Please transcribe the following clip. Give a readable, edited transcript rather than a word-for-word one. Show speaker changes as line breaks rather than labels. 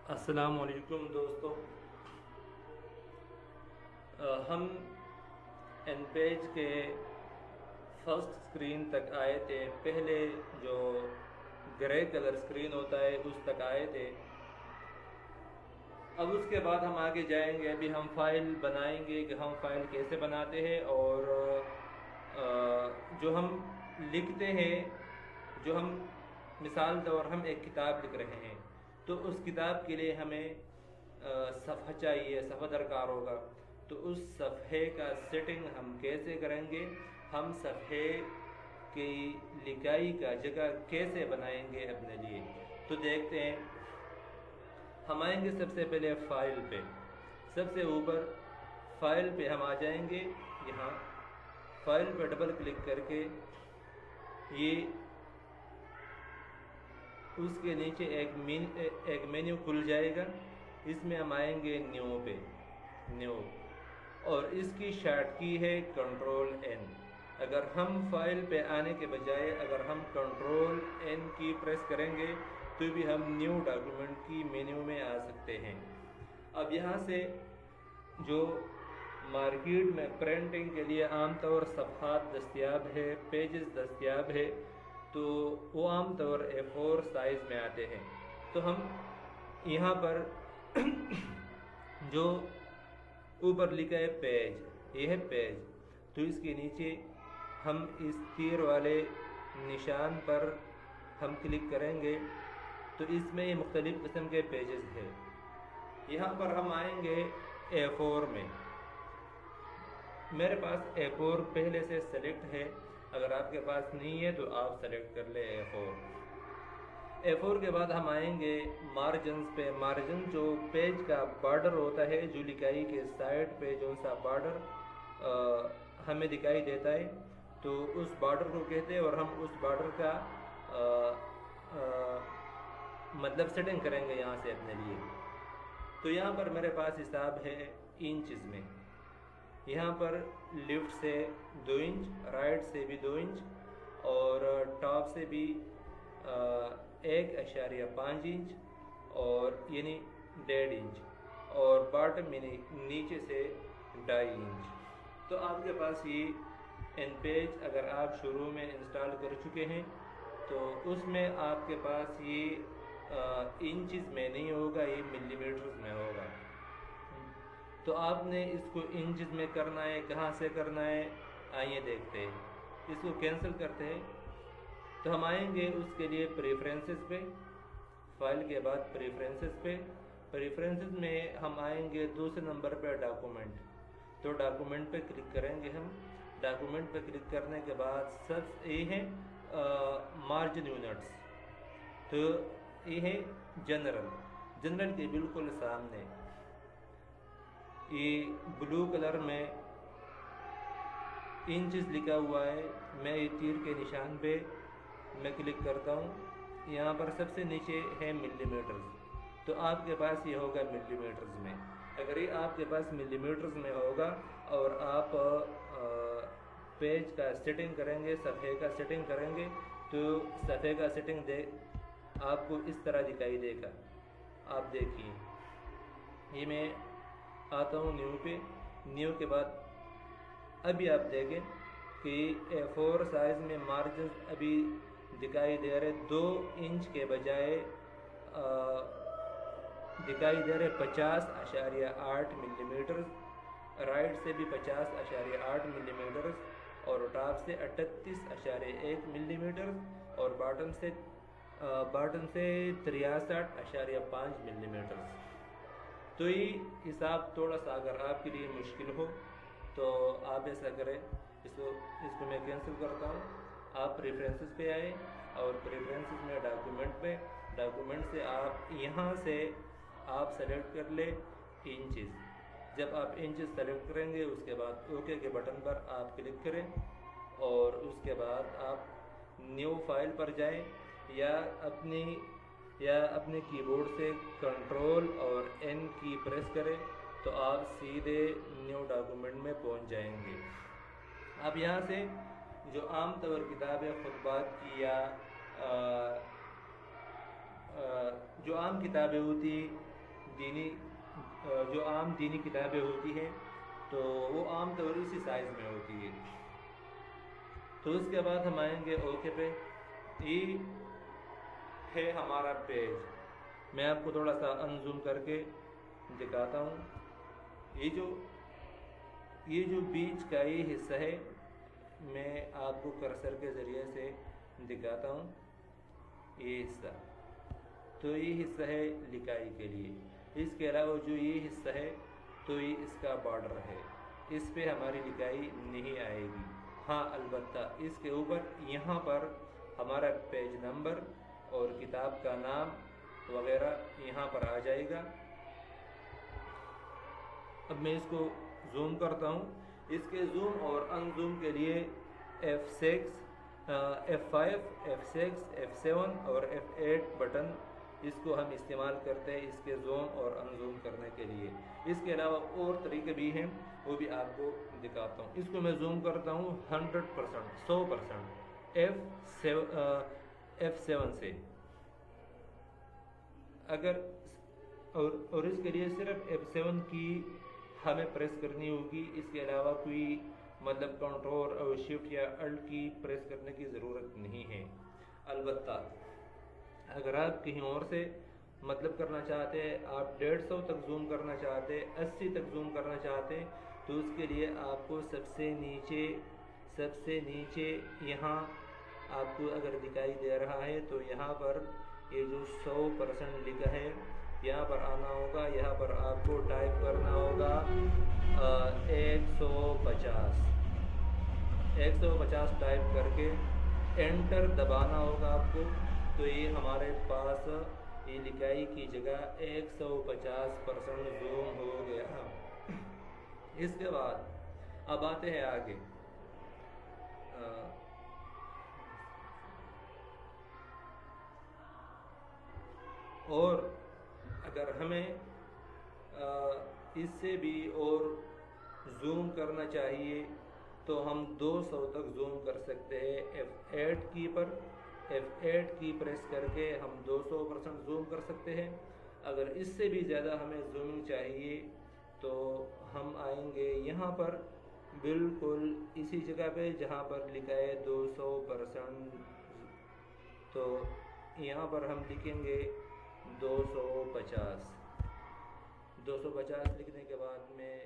السلام علیکم دوستو، ہم ان پیج کے فرسٹ سکرین تک آئے تھے۔ پہلے جو گرے کلر سکرین ہوتا ہے اس تک آئے تھے۔ اب اس کے بعد ہم آگے جائیں گے۔ ابھی ہم فائل بنائیں گے کہ ہم فائل کیسے بناتے ہیں، اور جو ہم لکھتے ہیں، جو ہم مثال طور ہم ایک کتاب لکھ رہے ہیں تو اس کتاب کے لیے ہمیں صفحہ چاہیے، صفحہ درکار ہوگا۔ تو اس صفحے کا سیٹنگ ہم کیسے کریں گے، ہم صفحے کی لکھائی کا جگہ کیسے بنائیں گے اپنے لیے، تو دیکھتے ہیں۔ ہم آئیں گے سب سے پہلے فائل پہ، سب سے اوپر فائل پہ ہم آ جائیں گے۔ یہاں فائل پہ ڈبل کلک کر کے یہ اس کے نیچے ایک مینیو کھل جائے گا۔ اس میں ہم آئیں گے نیو پہ، نیو، اور اس کی شارٹ کی ہے کنٹرول این۔ اگر ہم فائل پہ آنے کے بجائے اگر ہم کنٹرول این کی پریس کریں گے تو بھی ہم نیو ڈاکیومنٹ کی مینیو میں آ سکتے ہیں۔ اب یہاں سے جو مارکیٹ میں پرنٹنگ کے لیے عام طور صفحات دستیاب ہے، پیجز دستیاب ہے، تو وہ عام طور A4 سائز میں آتے ہیں۔ تو ہم یہاں پر جو اوپر لکھا ہے پیج، یہ ہے پیج، تو اس کے نیچے ہم اس تیر والے نشان پر ہم کلک کریں گے تو اس میں یہ مختلف قسم کے پیجز ہیں۔ یہاں پر ہم آئیں گے A4 میں۔ میرے پاس A4 پہلے سے سلیکٹ ہے، اگر آپ کے پاس نہیں ہے تو آپ سلیکٹ کر لیں A4 کے بعد ہم آئیں گے مارجنز پہ۔ مارجن جو پیج کا بارڈر ہوتا ہے، جو لکھائی کے سائڈ پہ جو سا بارڈر ہمیں دکھائی دیتا ہے تو اس بارڈر کو کہتے ہیں، اور ہم اس بارڈر کا مطلب سیٹنگ کریں گے یہاں سے اپنے لیے۔ تو یہاں پر میرے پاس حساب ہے انچز میں۔ یہاں پر لیفٹ سے 2 انچ، رائٹ سے بھی 2 انچ، اور ٹاپ سے بھی 1.5 انچ، اور یعنی 1.5 انچ، اور باٹم یعنی نیچے سے 2.5 انچ۔ تو آپ کے پاس یہ ان پیج اگر آپ شروع میں انسٹال کر چکے ہیں تو اس میں آپ کے پاس یہ انچز میں نہیں ہوگا، یہ ملی میٹرز میں ہوگا۔ تو آپ نے اس کو انچز میں کرنا ہے، کہاں سے کرنا ہے، آئیے دیکھتے ہیں۔ اس کو کینسل کرتے ہیں تو ہم آئیں گے اس کے لیے پریفرنسز پہ، فائل کے بعد پریفرنسز پہ۔ پریفرنسز میں ہم آئیں گے دوسرے نمبر پہ ڈاکومنٹ، تو ڈاکومنٹ پہ کلک کریں گے ہم۔ ڈاکومنٹ پہ کلک کرنے کے بعد سب یہ ہے مارجن یونٹس، تو یہ ہے جنرل کے بالکل سامنے یہ بلو کلر میں انچز لکھا ہوا ہے۔ میں یہ تیر کے نشان پہ میں کلک کرتا ہوں، یہاں پر سب سے نیچے ہے ملی میٹرز، تو آپ کے پاس یہ ہوگا ملی میٹرز میں۔ اگر یہ آپ کے پاس ملی میٹرز میں ہوگا اور آپ پیج کا سیٹنگ کریں گے، صفحے کا سیٹنگ کریں گے، تو صفحے کا سیٹنگ آپ کو اس طرح دکھائی دے گا۔ آپ دیکھیے، یہ میں آتا ہوں نیو پہ۔ نیو کے بعد ابھی آپ دیکھیں کہ A4 سائز میں مارجنز ابھی دکھائی دے رہے 2 انچ کے بجائے دکھائی دے رہے 50.8 ملی میٹرز، رائٹ سے بھی 50.8 ملی میٹرز، اور ٹاپ سے 38.1 ملی میٹرز، اور باٹم سے 63.5 ملی میٹرز۔ تو یہ حساب تھوڑا سا اگر آپ کے لیے مشکل ہو تو آپ ایسا کریں، اس کو میں کینسل کرتا ہوں۔ آپ پریفرنسز پہ آئیں، اور پریفرنسز میں ڈاکومنٹ سے آپ یہاں سے آپ سلیکٹ کر لیں انچز۔ جب آپ انچز سلیکٹ کریں گے اس کے بعد اوکے کے بٹن پر آپ کلک کریں، اور اس کے بعد آپ نیو فائل پر جائیں، یا اپنے کی بورڈ سے کنٹرول اور این کی پریس کریں تو آپ سیدھے نیو ڈاکومنٹ میں پہنچ جائیں گے۔ اب یہاں سے جو عام طور کتابیں خطبات کی یا جو عام کتابیں ہوتی دینی جو عام دینی کتابیں ہوتی ہیں تو وہ عام طور اسی سائز میں ہوتی ہے. تو اس کے بعد ہم آئیں گے اوکے پہ. یہ ہے ہمارا پیج. میں آپ کو تھوڑا سا انزوم کر کے دکھاتا ہوں. یہ جو بیچ کا یہ حصہ ہے میں آپ کو کرسر کے ذریعے سے دکھاتا ہوں. یہ حصہ تو یہ حصہ ہے لکائی کے لیے. اس کے علاوہ جو یہ حصہ ہے تو یہ اس کا بارڈر ہے. اس پہ ہماری لکائی نہیں آئے گی. ہاں البتہ اس کے اوپر یہاں پر ہمارا پیج نمبر اور کتاب کا نام وغیرہ یہاں پر آ جائے گا. اب میں اس کو زوم کرتا ہوں. اس کے زوم اور ان زوم کے لیے F6 F5 F6 F7 اور F8 بٹن اس کو ہم استعمال کرتے ہیں اس کے زوم اور ان زوم کرنے کے لیے. اس کے علاوہ اور طریقے بھی ہیں وہ بھی آپ کو دکھاتا ہوں. اس کو میں زوم کرتا ہوں 100% 100% F7 سے. اگر اور اس کے لیے صرف F7 کی ہمیں پریس کرنی ہوگی. اس کے علاوہ کوئی مطلب کنٹرول اور شفٹ یا الٹ کی پریس کرنے کی ضرورت نہیں ہے. البتہ اگر آپ کہیں اور سے مطلب کرنا چاہتے ہیں, آپ 150 تک زوم کرنا چاہتے ہیں, 80 تک زوم کرنا چاہتے ہیں, تو اس کے لیے آپ کو سب سے نیچے یہاں آپ کو اگر دکھائی دے رہا ہے تو یہاں پر یہ جو 100% لکھا ہے یہاں پر آنا ہوگا. یہاں پر آپ کو ٹائپ کرنا ہوگا 150 ٹائپ کر کے انٹر دبانا ہوگا آپ کو. تو یہ ہمارے پاس یہ لکائی کی جگہ 150% زوم ہو گیا. اس کے بعد اب آتے ہیں آگے. اور اگر ہمیں اس سے بھی اور زوم کرنا چاہیے تو ہم 200 تک زوم کر سکتے ہیں. F8 کی پریس کر کے ہم 200% زوم کر سکتے ہیں. اگر اس سے بھی زیادہ ہمیں زومنگ چاہیے تو ہم آئیں گے یہاں پر بالکل اسی جگہ پہ جہاں پر لکھا ہے 200%. تو یہاں پر ہم لکھیں گے 250 لکھنے کے بعد میں